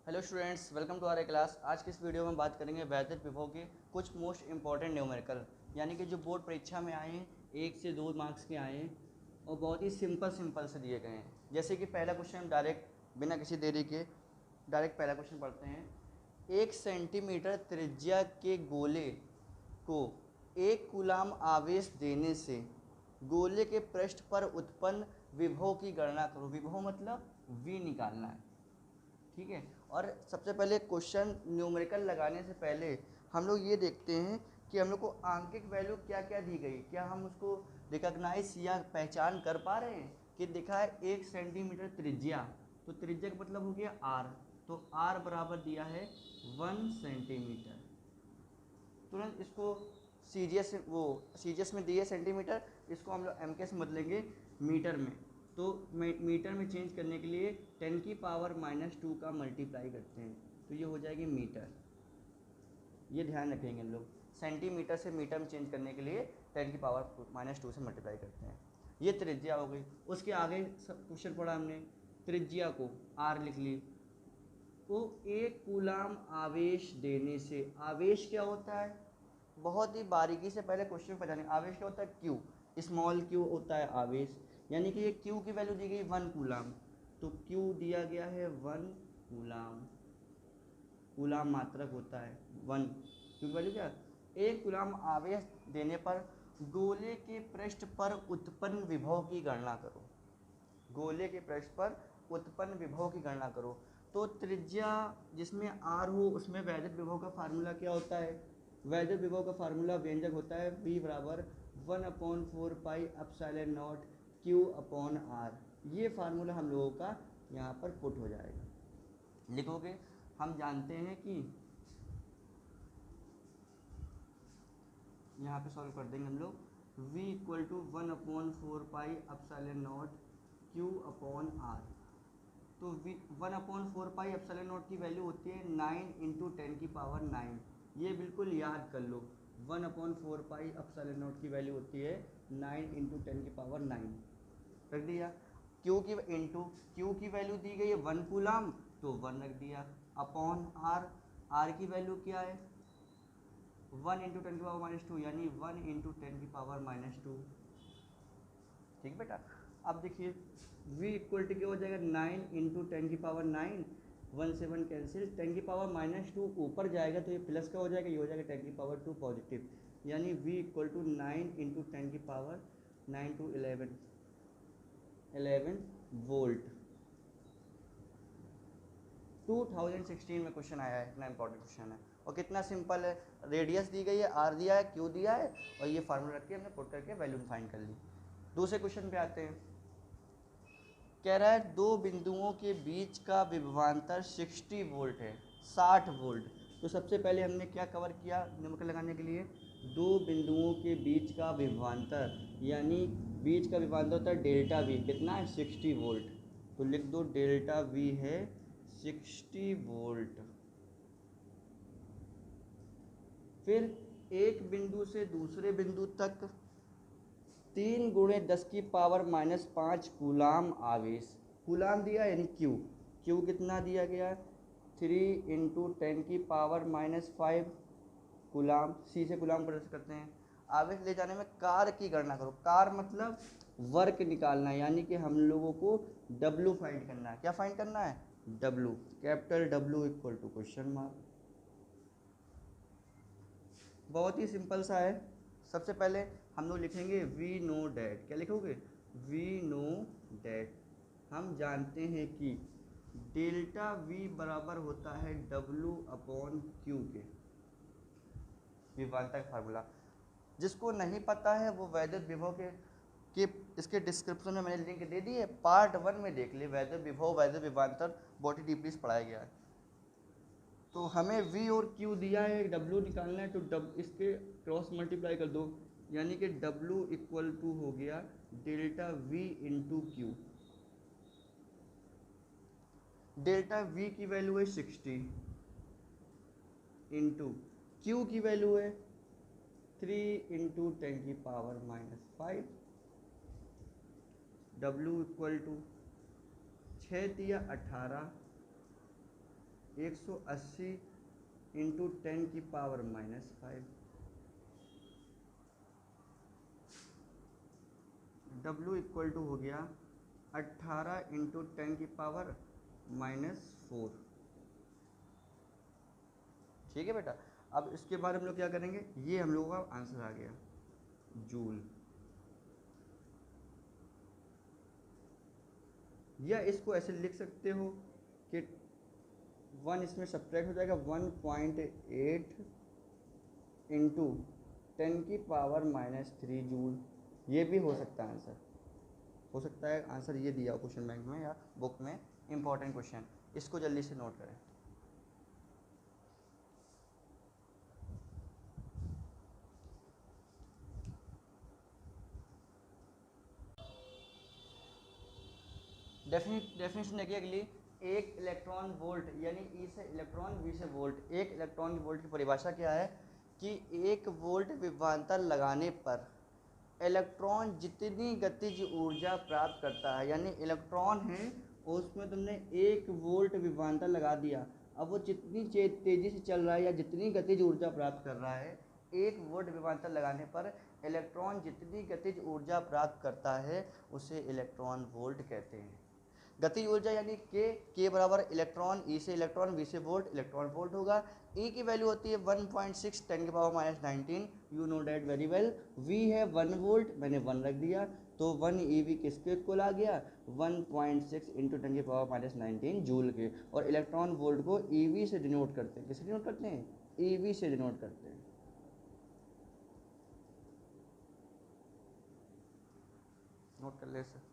Hello students, welcome to our class. आज की इस वीडियो में बात करेंगे वैद्युत विभव के कुछ मोस्ट इंपॉर्टेंट न्यूमेरिकल, यानी कि जो बोर्ड परीक्षा में आए हैं, 1 से 2 मार्क्स के आए हैं और बहुत ही सिंपल से दिए गए हैं। जैसे कि पहला क्वेश्चन हम डायरेक्ट बिना किसी देरी के डायरेक्ट पहला क्वेश्चन पढ़ते हैं। 1 सेंटीमीटर त्रिज्या के गोले को 1 कूलाम आवेश देने से गोले के पृष्ठ पर उत्पन्न विभव की गणना करो। विभव मतलब V निकालना है, ठीक है। और सबसे पहले क्वेश्चन न्यूमेरिकल लगाने से पहले हम लोग ये देखते हैं कि हम लोग को आंकिक वैल्यू क्या क्या दी गई, क्या हम उसको रिकॉग्नाइज या पहचान कर पा रहे हैं। कि दिखा है 1 सेंटीमीटर त्रिज्या, तो त्रिज्या का मतलब हो गया R, तो R बराबर दिया है 1 सेंटीमीटर। तुरंत इसको सीजीएस में दिए सेंटीमीटर, इसको हम लोग MK से बदलेंगे मीटर में। तो मीटर में चेंज करने के लिए 10 की पावर -2 का मल्टीप्लाई करते हैं, तो ये हो जाएगी मीटर। ये ध्यान रखेंगे हम लोग, सेंटीमीटर से मीटर में चेंज करने के लिए 10 की पावर -2 से मल्टीप्लाई करते हैं। ये त्रिज्या हो गई। उसके आगे क्वेश्चन पढ़ा हमने, त्रिज्या को R लिख ली, तो 1 कूलाम आवेश देने से, आवेश क्या होता है बहुत ही बारीकी से पहले क्वेश्चन में पता नहीं। आवेश क्या होता है Q, स्मॉल q होता है आवेश, यानी कि ये Q की वैल्यू दी गई 1 कूलाम, तो Q दिया गया है 1 कूलाम। कूलाम मात्रक होता है 1, Q की वैल्यू क्या, 1 कूलाम आवेश देने पर गोले के पृष्ठ पर उत्पन्न विभव की गणना करो। गोले के पृष्ठ पर उत्पन्न विभव की गणना करो। तो त्रिज्या जिसमें R हो उसमें वैद्युत विभव का फार्मूला क्या होता है। वैद्युत विभव का फार्मूला व्यंजक होता है V बराबर 1/4 pi epsilon not Q upon R। ये फार्मूला हम लोगों का यहाँ पर पुट हो जाएगा। लिखोगे, हम जानते हैं कि यहाँ पे सॉल्व कर देंगे हम लोग, V = 1/4 pi epsilon not Q upon R। तो 1/4 पाई एप्सिलॉन नॉट की वैल्यू होती है 9 × 10 की पावर 9। ये बिल्कुल याद कर लो, 1/4 पाई एप्सिलॉन नॉट की वैल्यू होती है 9 × 10 की पावर 9। रख दिया। Q की वैल्यू दी गई है 1 कूलाम, तो 1 रख दिया, अपॉन R की वैल्यू क्या है 1 × 10 की पावर -2, यानी 1 × 10 की पावर -2। ठीक बेटा। अब देखिए V = क्या हो जाएगा 9 × 10 की पावर 9, 1 से 1 कैंसिल, 10 की पावर -2 ऊपर जाएगा तो ये प्लस का हो जाएगा, ये हो जाएगा 10 की पावर 2 पॉजिटिव, यानी V = 9 × 10 की पावर 9 to 11 वोल्ट। 2016 में क्वेश्चन आया है, इतना इंपॉर्टेंट क्वेश्चन है और कितना सिंपल है। रेडियस दी गई है, R दिया है, Q दिया है और ये फार्मूला रख के हमने पुट करके वैल्यू फाइंड कर ली। दूसरे क्वेश्चन पे आते हैं। कह रहा है 2 बिंदुओं के बीच का विभवांतर 60 वोल्ट है, 60 वोल्ट। तो सबसे पहले हमने क्या कवर किया न्यूमेरिकल लगाने के लिए, 2 बिंदुओं के बीच का विभवांतर, यानी बीच का विभवांतर होता है डेल्टा V, कितना है 60 वोल्ट। तो लिख दो डेल्टा V है 60 वोल्ट। फिर एक बिंदु से दूसरे बिंदु तक 3 × 10 की पावर -5 कूलाम आवेश, कूलाम दिया यानी Q कितना दिया गया 3 × 10 की पावर -5 कूलाम। C से कूलाम प्रदर्शित करते हैं। आवेश ले जाने में कार्य की गणना करो। कार्य मतलब वर्क निकालना है, यानी कि हम लोगों को W फाइंड करना है। क्या फाइंड करना है W, capital W = question mark. बहुत ही सिंपल सा है। सबसे पहले हम लोग लिखेंगे वी नो डैट। क्या लिखोगे वी नो डैट। हम जानते हैं कि डेल्टा V बराबर होता है W/Q के, विभवांतर का फार्मूला। जिसको नहीं पता है वो वैद्युत विभव के इसके डिस्क्रिप्शन में मैंने लिंक दे दी है, पार्ट 1 में देख ले, वैद्युत विभव वैद्युत विभवांतर बहुत ही डीपली से पढ़ाया गया है। तो हमें V और Q दिया है, W निकालना है, तो इसके क्रॉस मल्टीप्लाई कर दो, यानी कि W = हो गया delta V × Q। Delta V की वैल्यू है 60 इंटू Q की वैल्यू है 3 × 10 की पावर -5। W = 6 × 18 180 इंटू 10 की पावर -5। W इक्वल टू हो गया 18 इंटू 10 की पावर -4। ठीक है बेटा। अब इसके बाद हम लोग क्या करेंगे, ये हम लोगों का आंसर आ गया जूल। या इसको ऐसे लिख सकते हो कि 1 इसमें सब्ट्रैक्ट हो जाएगा, 1.8 इंटू 10 की पावर -3 जूल। ये भी हो सकता है आंसर, हो सकता है आंसर ये दिया हो क्वेश्चन बैंक में या बुक में, इंपॉर्टेंट क्वेश्चन, इसको जल्दी से नोट करें। डेफिनेशन देखिए अगली, एक इलेक्ट्रॉन वोल्ट यानी ई से इलेक्ट्रॉन, वी से वोल्ट। एक इलेक्ट्रॉन वोल्ट की परिभाषा क्या है कि 1 वोल्ट विभवांतर लगाने पर इलेक्ट्रॉन जितनी गतिज ऊर्जा प्राप्त करता है, यानी इलेक्ट्रॉन है उसमें तुमने 1 वोल्ट विभवांतर लगा दिया, अब वो जितनी तेज़ी से चल रहा है या जितनी गतिज ऊर्जा प्राप्त कर रहा है, 1 वोल्ट विभवांतर लगाने पर इलेक्ट्रॉन जितनी गतिज ऊर्जा प्राप्त करता है उसे इलेक्ट्रॉन वोल्ट कहते हैं। गतिज ऊर्जा यानी के बराबर इलेक्ट्रॉन, ई से इलेक्ट्रॉन, वी से वोल्ट, इलेक्ट्रॉन वोल्ट होगा। ई की वैल्यू होती है 1.6 10 की power -19, you know that very well. V है 1 वोल्ट, मैंने 1 रख दिया, तो 1 ईवी किसके इक्वल आ गया, 1.6 इंटू 10 की पावर -19 जूल के। और इलेक्ट्रॉन वोल्ट को ईवी से डिनोट करते हैं, किससे डिनोट करते हैं, ईवी से डिनोट करते हैं। नोट कर ले सर।